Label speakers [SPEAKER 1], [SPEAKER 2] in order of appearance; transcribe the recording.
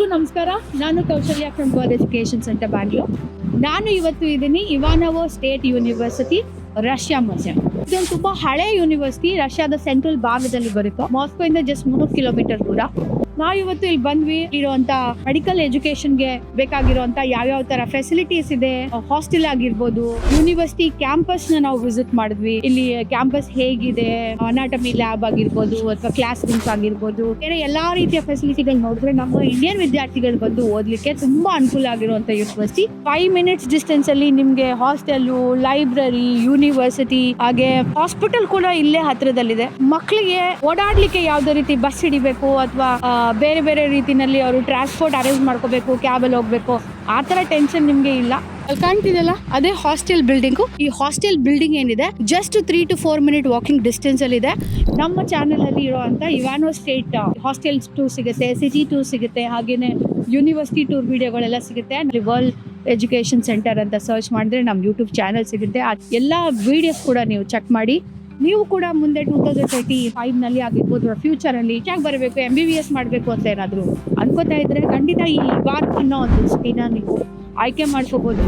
[SPEAKER 1] ಎಲ್ರಿಗೂ ನಮಸ್ಕಾರ. ನಾನು ಕೌಶಲ್ಯ from world education centre Bangalore. ನಾನು ಇವತ್ತು ಇದ್ದೀನಿ ಇವಾನೋವೋ ಸ್ಟೇಟ್ ಯೂನಿವರ್ಸಿಟಿ, ರಷ್ಯಾ ಮ್ಯೂಸಿಯಂ. ಇದೊಂದು ತುಂಬಾ ಹಳೆ ಯೂನಿವರ್ಸಿಟಿ, ರಷ್ಯಾದ ಸೆಂಟ್ರಲ್ ಭಾಗದಲ್ಲಿ ಬರುತ್ತೆ. ಮಾಸ್ಕೋ ಇಂದ ಜಸ್ಟ್ 3 ಕಿಲೋಮೀಟರ್ ದೂರ. ನಾವಿವತ್ತು ಇಲ್ಲಿ ಬಂದ್ವಿ. ಇರುವಂತ ಮೆಡಿಕಲ್ ಎಜುಕೇಶನ್ಗೆ ಬೇಕಾಗಿರುವಂತ ಯಾವ್ಯಾವ ತರ ಫೆಸಿಲಿಟೀಸ್ ಇದೆ, ಹಾಸ್ಟೆಲ್ ಆಗಿರ್ಬೋದು, ಯೂನಿವರ್ಸಿಟಿ ಕ್ಯಾಂಪಸ್ ನ ನಾವು ವಿಸಿಟ್ ಮಾಡಿದ್ವಿ. ಇಲ್ಲಿ ಕ್ಯಾಂಪಸ್ ಹೇಗಿದೆ, ಅನಾಟಮಿ ಲ್ಯಾಬ್ ಆಗಿರ್ಬೋದು ಅಥವಾ ಕ್ಲಾಸ್ ರೂಮ್ಸ್ ಆಗಿರ್ಬೋದು, ಬೇರೆ ಎಲ್ಲಾ ರೀತಿಯ ಫೆಸಿಲಿಟಿಗಳು ನೋಡಿದ್ರೆ ನಮ್ಮ ಇಂಡಿಯನ್ ವಿದ್ಯಾರ್ಥಿಗಳು ಬಂದು ಓದ್ಲಿಕ್ಕೆ ತುಂಬಾ ಅನುಕೂಲ ಆಗಿರುವಂತ ಯೂನಿವರ್ಸಿಟಿ. 5 ಮಿನಿಟ್ಸ್ ಡಿಸ್ಟೆನ್ಸ್ ಅಲ್ಲಿ ನಿಮ್ಗೆ ಹಾಸ್ಟೆಲ್, ಲೈಬ್ರರಿ, ಯೂನಿವರ್ಸಿಟಿ, ಹಾಗೆ ಹಾಸ್ಪಿಟಲ್ ಕೂಡ ಇಲ್ಲೇ ಹತ್ರದಲ್ಲಿದೆ. ಮಕ್ಕಳಿಗೆ ಓಡಾಡ್ಲಿಕ್ಕೆ ಯಾವ್ದೇ ರೀತಿ ಬಸ್ ಹಿಡಿಬೇಕು ಅಥವಾ ಬೇರೆ ಬೇರೆ ರೀತಿನಲ್ಲಿ ಅವರು ಟ್ರಾನ್ಸ್ಪೋರ್ಟ್ ಅರೇಂಜ್ ಮಾಡ್ಕೋಬೇಕು, ಕ್ಯಾಬಲ್ಲಿ ಹೋಗ್ಬೇಕು, ಆ ತರ ಟೆನ್ಷನ್ ನಿಮ್ಗೆ ಇಲ್ಲ. ಅಲ್ಲಿ ಕಾಣ್ತಿದೆಯಲ್ಲ, ಅದೇ ಹಾಸ್ಟೆಲ್ ಬಿಲ್ಡಿಂಗು. ಈ ಹಾಸ್ಟೆಲ್ ಬಿಲ್ಡಿಂಗ್ ಏನಿದೆ just 3 to 4 minute walking distance ಅಲ್ಲಿ ಇದೆ. ನಮ್ಮ ಚಾನೆಲ್ ಅಲ್ಲಿ ಇರುವಂತ ಇವಾನೋ ಸ್ಟೇಟ್ ಹಾಸ್ಟೆಲ್ ಟೂರ್ ಸಿಗುತ್ತೆ, ಸಿಟಿ ಟೂರ್ ಸಿಗುತ್ತೆ, ಹಾಗೇನೆ ಯೂನಿವರ್ಸಿಟಿ ಟೂರ್ ವಿಡಿಯೋಗಳೆಲ್ಲ ಸಿಗುತ್ತೆ. ವರ್ಲ್ಡ್ ಎಜುಕೇಶನ್ ಸೆಂಟರ್ ಅಂತ ಸರ್ಚ್ ಮಾಡಿದ್ರೆ ನಮ್ಮ ಯೂಟ್ಯೂಬ್ ಚಾನೆಲ್ ಸಿಗುತ್ತೆ. ಎಲ್ಲ ವಿಡಿಯೋಸ್ ಕೂಡ ನೀವು ಚೆಕ್ ಮಾಡಿ. ನೀವು ಕೂಡ ಮುಂದೆ 2035 ನಲ್ಲಿ ಆಗಿರ್ಬೋದು, ಫ್ಯೂಚರ್ ಅಲ್ಲಿ ಚೆನ್ನಾಗಿ ಬರಬೇಕು, MBBS ಮಾಡಬೇಕು ಅಂತ ಏನಾದ್ರು ಅನ್ಕೋತಾ ಇದ್ರೆ ಖಂಡಿತ ಈ ಇವಾನೋ ಅನ್ನೋ ಒಂದು ಸಿಟಿನ ನೀವು ಆಯ್ಕೆ ಮಾಡ್ಕೋಬಹುದು.